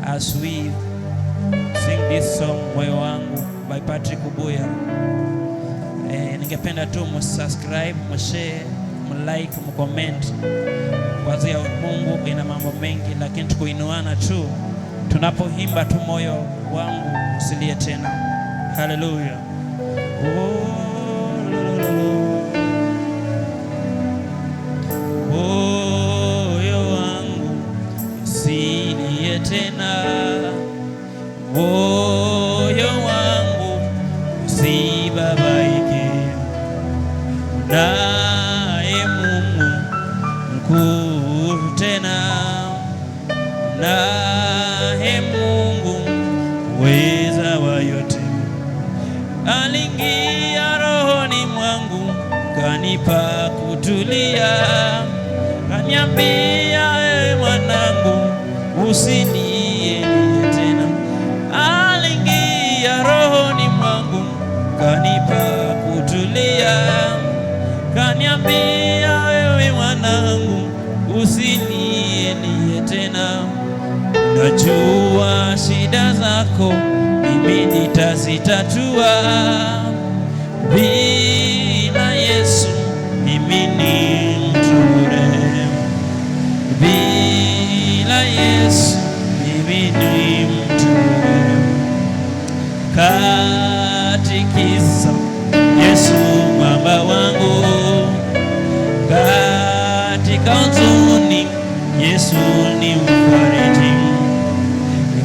as we sing this song Moyo Wangu by Patrick Ubuya. Ningependa tu msubscribe, mshare, mlike, mcomment. Kazi ya Mungu ina mambo mengi, lakini tukuinuana tu tunapoimba tu moyo wangu usilie tena. Hallelujah. Moyo wangu usilie tena, moyo wangu usibabaike, naye Mungu mkuu tena, naye Mungu weza wa yote aliingia rohoni mwangu, kanipa kutulia, kaniambia ewe mwanangu usilie tena. Aliingia rohoni mwangu, kanipa kutulia, kaniambia ewe mwanangu usilie tena. Najua shida zako mimi nitazitatua, bila Yesu mimi ni mture, bila Yesu mimi ni mture. Katikisa Yesu mwamba wangu, katika huzuni Yesu ni mfariji,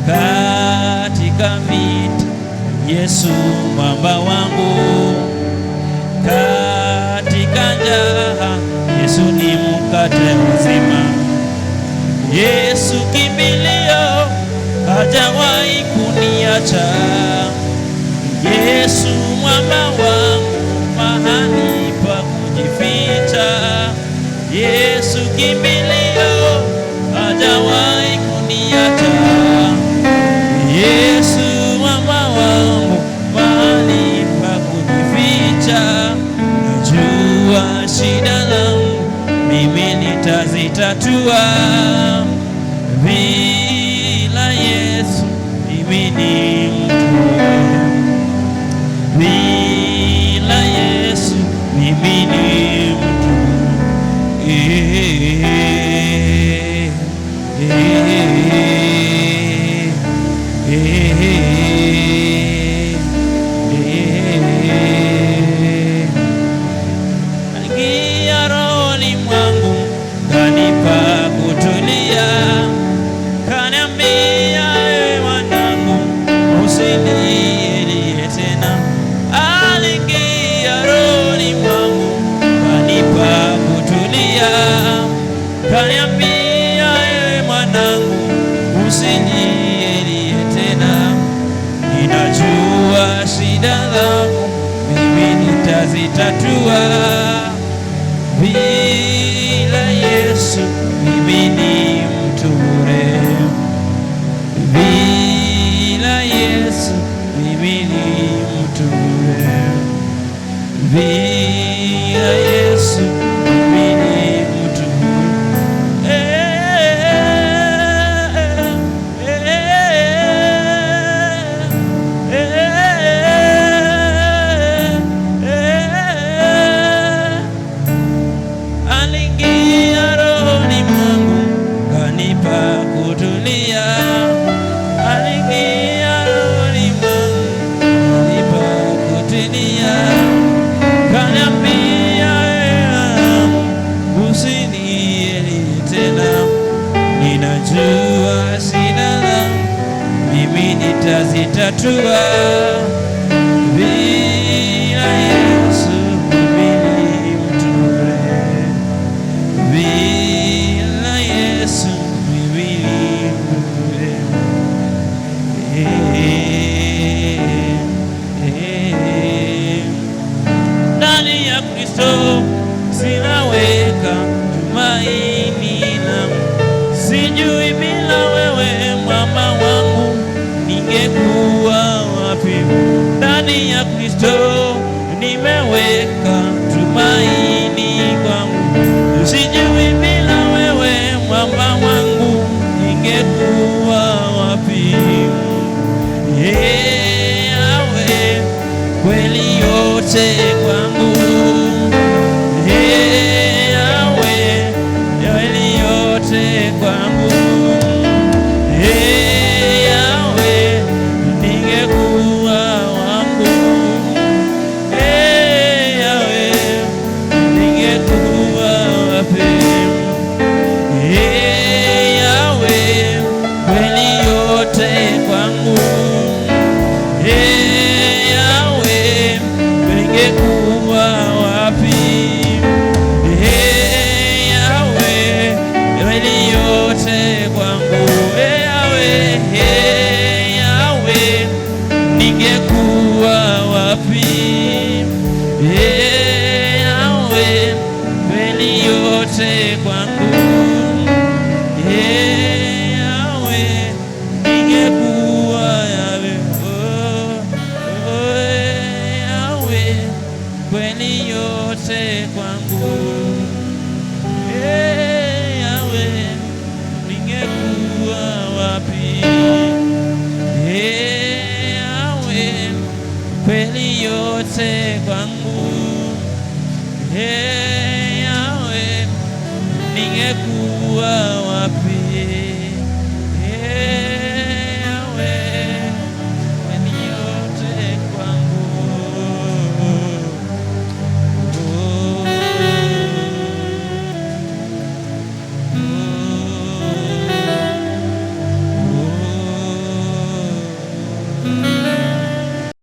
katika vita Yesu mwamba wangu, katika njaa Yesu ni mkate uzima. Yesu kimbilio, hajawahi kuniacha. Yesu mwamba wangu, mahali pa kujificha. Yesu kimbilio, hajawahi kuniacha. Yesu mwamba wangu, mahali pa kujificha. Najua shida zangu mimi nitazitatua, bila Yesu mimi ni mture, bila Yesu mimi ni mture. Aliingia rohoni mwangu, kanipa kutulia, kaniambia ewe mwanangu usilie tena. Aliingia rohoni mwangu, kanipa kutulia, kaniambia ewe mwanangu usilie tena. Ninajua shida zangu mimi nitazitatua, bila Yesu mimi ni mture, bila Yesu mimi ni mture, bila Yesu mimi ni mture. Aliingia rohoni mwangu, kanipa kutulia, aliingia rohoni mwangu, kanipa kutulia, kaniambia usilie tena. Ninajua shida zangu mimi nitazitatua, bila Yesu mimi ni mture, bila Yesu mimi ni mture. Ndani ya Kristo sinaweka tumaini langu, sijui bila wewe mwamba wangu ningekuwa wapi. Ndani ya Kristo nimeweka tumaini kwangu, sijui bila wewe mwamba wangu ningekuwa wapi. yote kwangu. Yawe, yawe ni yote kwangu. Yawe, ningekuwa wangu. Yawe, ningekuwa wapi? Yawe, kweli yote kwangu. Yawe, ningekuwa wapi? Yawe, kweli yote kwangu. Yawe, Yawe, ningekuwa wapi? Yawe, kweli yote kwangu. Yawe, ningekuwa Yawe, Yawe, kweli yote kwangu. Yawe, ningekuwa wapi? Yawe, kweli yote kwangu. Yawe, ningekuwa